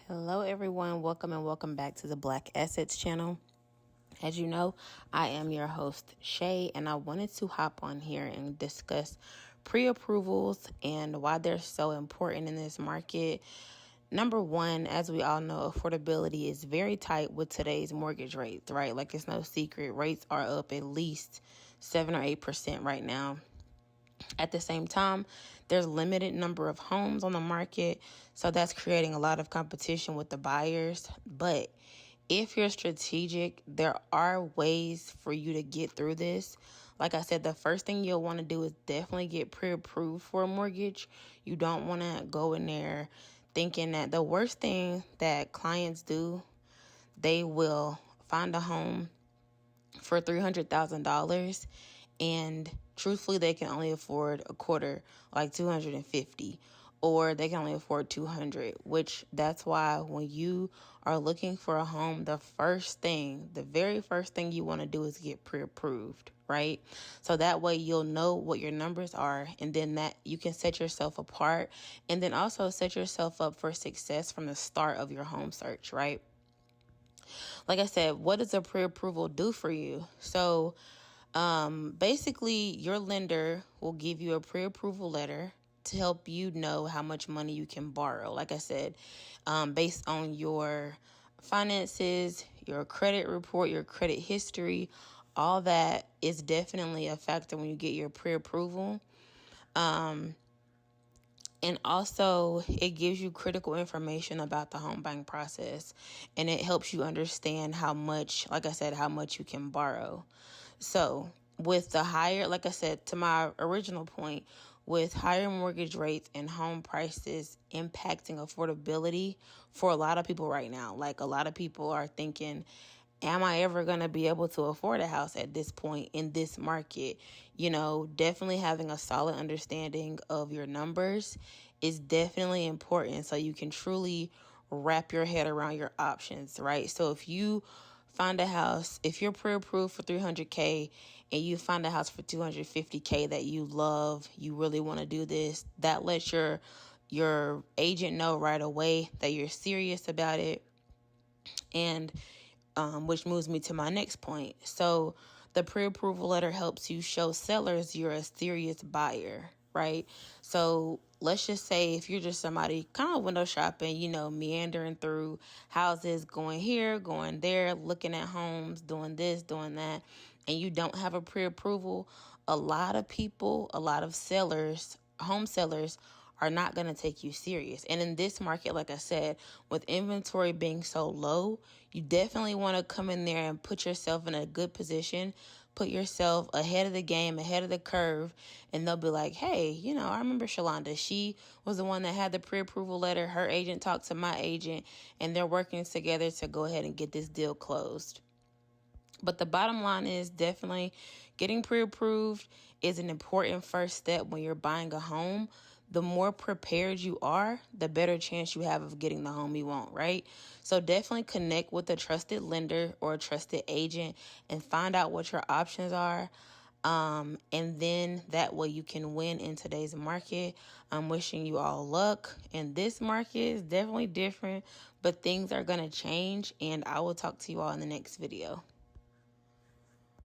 Hello everyone, welcome back to the Black Assets channel. As you know, I am your host Shay, and I wanted to hop on here and discuss pre-approvals and why they're so important in this market. Number one, as we all know, affordability is very tight with today's mortgage rates, right? Like, it's no secret, rates are up at least 7 or 8% right now. At the same time, there's limited number of homes on the market, so that's creating a lot of competition with the buyers. But if you're strategic, there are ways for you to get through this. Like I said, the first thing you'll want to do is definitely get pre-approved for a mortgage. You don't want to go in there thinking that the worst thing that clients do, they will find a home for $300,000 and truthfully they can only afford a quarter, like 250, or they can only afford 200, which that's why when you are looking for a home, the very first thing you want to do is get pre-approved, right? So that way you'll know what your numbers are, and then that you can set yourself apart, and then also set yourself up for success from the start of your home search, right? Like I said, what does a pre-approval do for you? So basically, your lender will give you a pre-approval letter to help you know how much money you can borrow. Like I said, based on your finances, your credit report, your credit history, all that is definitely a factor when you get your pre-approval. And also, it gives you critical information about the home buying process, and it helps you understand how much, like I said, how much you can borrow. So with the higher, like I said, to my original point, with higher mortgage rates and home prices impacting affordability for a lot of people right now, like a lot of people are thinking, am I ever going to be able to afford a house at this point in this market? You know, definitely having a solid understanding of your numbers is definitely important so you can truly wrap your head around your options, right? So if you find a house, if you're pre-approved for $300K and you find a house for $250K that you love, you really want to do this, that lets your agent know right away that you're serious about it. And which moves me to my next point. So the pre-approval letter helps you show sellers you're a serious buyer, right? So let's just say if you're just somebody kind of window shopping, meandering through houses, going here, going there, looking at homes, doing this, doing that, and you don't have a pre-approval, a lot of sellers, home sellers, are not going to take you serious. And in this market, like I said, with inventory being so low, you definitely want to come in there and put yourself in a good position, put yourself ahead of the game, ahead of the curve, and they'll be like, hey, I remember Shalonda. She was the one that had the pre-approval letter. Her agent talked to my agent, and they're working together to go ahead and get this deal closed. But the bottom line is definitely getting pre-approved is an important first step when you're buying a home. The more prepared you are, the better chance you have of getting the home you want, right? So definitely connect with a trusted lender or a trusted agent and find out what your options are. And then that way you can win in today's market. I'm wishing you all luck. And this market is definitely different, but things are going to change. And I will talk to you all in the next video.